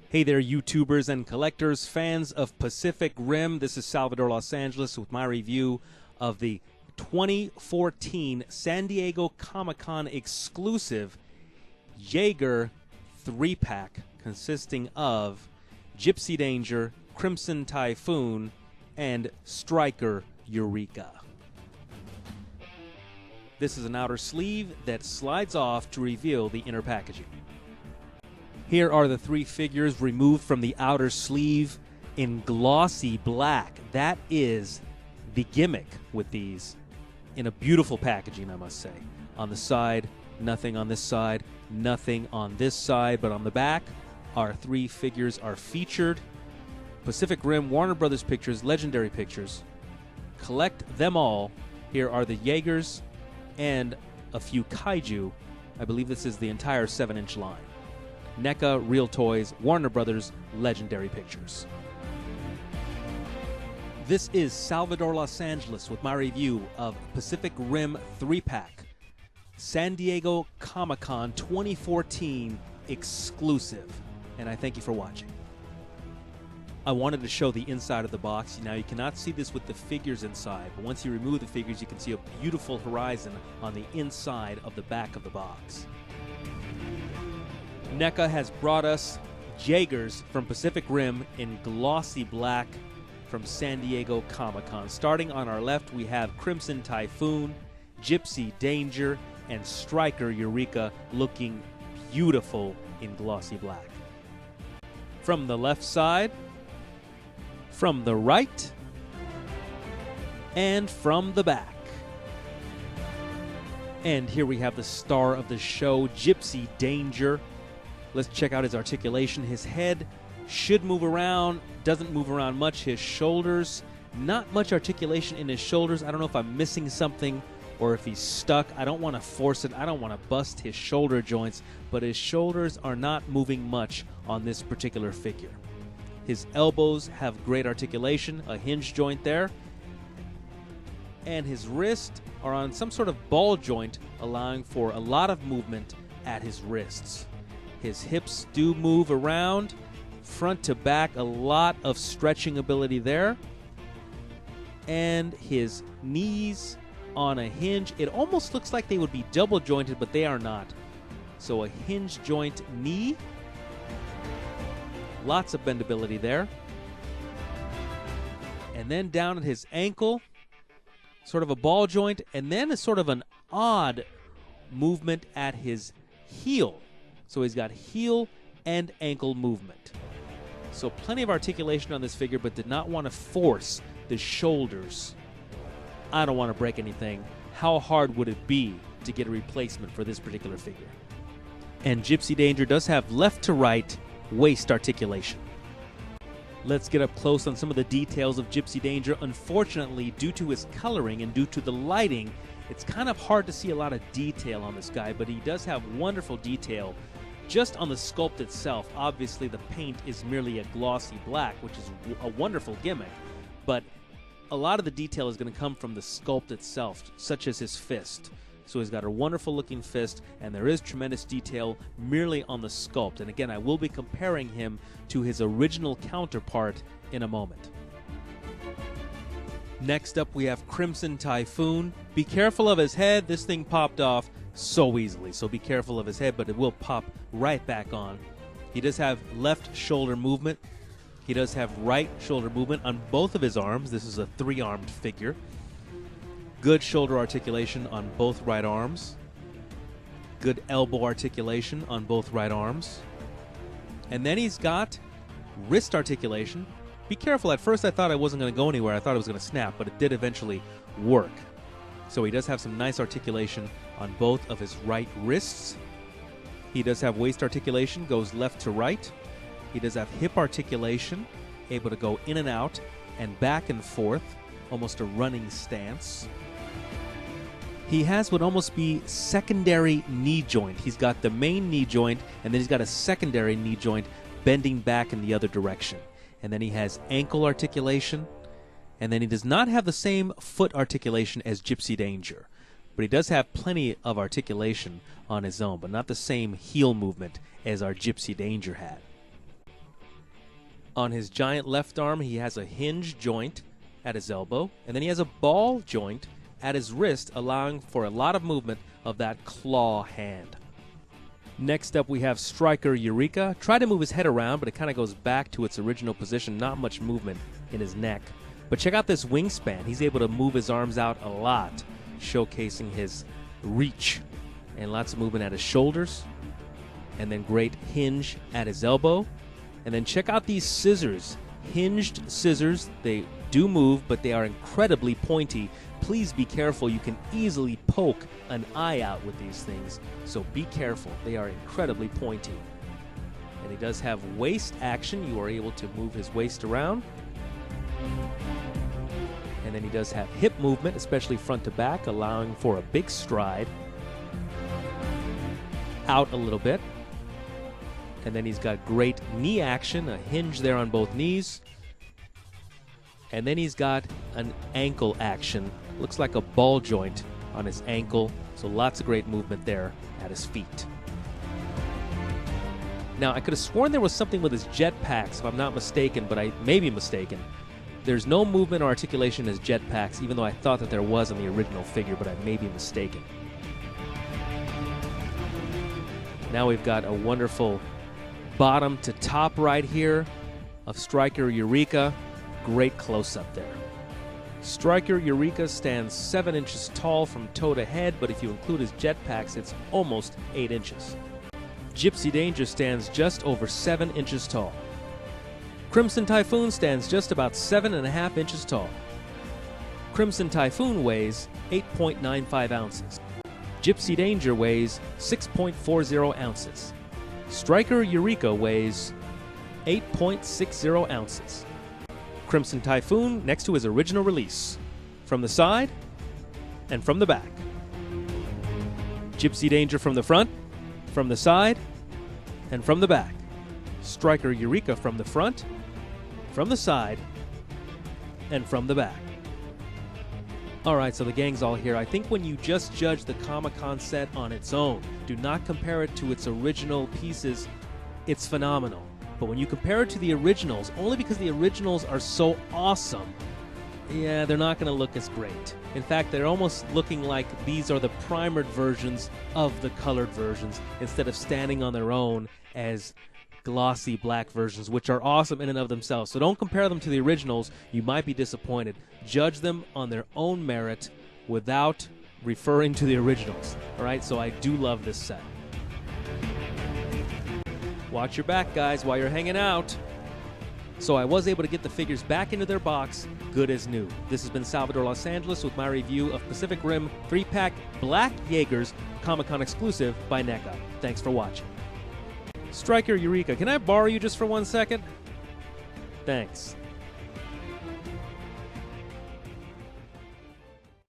Hey there, YouTubers and collectors, fans of Pacific Rim. This is Salvador Los Angeles with my review of the 2014 San Diego Comic-Con exclusive Jaeger 3-pack consisting of Gipsy Danger, Crimson Typhoon, and Striker Eureka. This is an outer sleeve that slides off to reveal the inner packaging. Here are the three figures removed from the outer sleeve in glossy black. That is the gimmick with these, in a beautiful packaging, I must say. On the side, nothing on this side, nothing on this side, but on the back, our three figures are featured. Pacific Rim, Warner Brothers Pictures, Legendary Pictures. Collect them all. Here are the Jaegers and a few kaiju. I believe this is the entire 7-inch line. NECA, Real Toys, Warner Brothers, Legendary Pictures. This is Salvador Los Angeles with my review of Pacific Rim 3-pack San Diego Comic-Con 2014 exclusive. And I thank you for watching. I wanted to show the inside of the box. Now, you cannot see this with the figures inside, but once you remove the figures, you can see a beautiful horizon on the inside of the back of the box. NECA has brought us Jaegers from Pacific Rim in glossy black from San Diego Comic-Con. Starting on our left, we have Crimson Typhoon, Gipsy Danger, and Striker Eureka looking beautiful in glossy black. From the left side, from the right, and from the back. And here we have the star of the show, Gipsy Danger. Let's check out his articulation. His head should move around, doesn't move around much. His shoulders, not much articulation in his shoulders. I don't know if I'm missing something or if he's stuck. I don't want to force it. I don't want to bust his shoulder joints, but his shoulders are not moving much on this particular figure. His elbows have great articulation, a hinge joint there, and his wrists are on some sort of ball joint, allowing for a lot of movement at his wrists. His hips do move around, front to back, a lot of stretching ability there. And his knees on a hinge. It almost looks like they would be double jointed, but they are not. So a hinge joint knee. Lots of bendability there. And then down at his ankle, sort of a ball joint, and then a sort of an odd movement at his heel. So he's got heel and ankle movement. So plenty of articulation on this figure, but did not want to force the shoulders. I don't want to break anything. How hard would it be to get a replacement for this particular figure? And Gipsy Danger does have left to right waist articulation. Let's get up close on some of the details of Gipsy Danger. Unfortunately, due to his coloring and due to the lighting, it's kind of hard to see a lot of detail on this guy, but he does have wonderful detail just on the sculpt itself. Obviously, the paint is merely a glossy black, which is a wonderful gimmick, but a lot of the detail is going to come from the sculpt itself, such as his fist. So he's got a wonderful looking fist, and there is tremendous detail merely on the sculpt. And again, I will be comparing him to his original counterpart in a moment. Next up, we have Crimson Typhoon. Be careful of his head. This thing popped off so easily, so be careful of his head, but it will pop right back on. He does have left shoulder movement. He does have right shoulder movement on both of his arms. This is a 3-armed figure. Good shoulder articulation on both right arms. Good elbow articulation on both right arms. And then he's got wrist articulation. Be careful. At first I thought I wasn't going to go anywhere. I thought it was going to snap, but it did eventually work. So he does have some nice articulation on both of his right wrists. He does have waist articulation, goes left to right. He does have hip articulation, able to go in and out and back and forth, almost a running stance. He has what almost be secondary knee joint. He's got the main knee joint, and then he's got a secondary knee joint bending back in the other direction. And then he has ankle articulation, and then he does not have the same foot articulation as Gipsy Danger. but he does have plenty of articulation on his own, but not the same heel movement as our Gipsy Danger had. On his giant left arm, he has a hinge joint at his elbow, and then he has a ball joint at his wrist, allowing for a lot of movement of that claw hand. Next up, we have striker Eureka. Try to move his head around, but it kind of goes back to its original position. Not much movement in his neck. But check out this wingspan. He's able to move his arms out a lot, showcasing his reach. And lots of movement at his shoulders. And then great hinge at his elbow. And then check out these scissors. Hinged scissors. They do move, but they are incredibly pointy. Please be careful. You can easily poke an eye out with these things, so be careful. They are incredibly pointy. And he does have waist action. You are able to move his waist around. And then he does have hip movement, especially front to back, allowing for a big stride. Out a little bit. And then he's got great knee action, a hinge there on both knees. And then he's got an ankle action. Looks like a ball joint on his ankle. So lots of great movement there at his feet. Now, I could have sworn there was something with his jetpacks, if I'm not mistaken, but I may be mistaken. There's no movement or articulation in his jetpacks, even though I thought that there was on the original figure, but I may be mistaken. Now we've got a wonderful bottom to top right here of striker Eureka. Great close-up there. Striker Eureka stands 7 inches tall from toe to head, but if you include his jetpacks, it's almost 8 inches. Gipsy Danger stands just over 7 inches tall. Crimson Typhoon stands just about 7.5 inches tall. Crimson Typhoon weighs 8.95 ounces. Gipsy Danger weighs 6.40 ounces. Striker Eureka weighs 8.60 ounces. Crimson Typhoon next to his original release, from the side and from the back. Gipsy Danger from the front, from the side, and from the back. Striker Eureka from the front, from the side, and from the back. Alright, so the gang's all here. I think when you just judge the Comic-Con set on its own, do not compare it to its original pieces, it's phenomenal. But when you compare it to the originals, only because the originals are so awesome, yeah, they're not going to look as great. In fact, they're almost looking like these are the primered versions of the colored versions instead of standing on their own as glossy black versions, which are awesome in and of themselves. So don't compare them to the originals. You might be disappointed. Judge them on their own merit without referring to the originals. All right, so I do love this set. Watch your back, guys, while you're hanging out. So I was able to get the figures back into their box, good as new. This has been Salvador Los Angeles with my review of Pacific Rim 3-pack Black Jaegers, Comic-Con exclusive by NECA. Thanks for watching. Striker Eureka, can I borrow you just for 1 second? Thanks.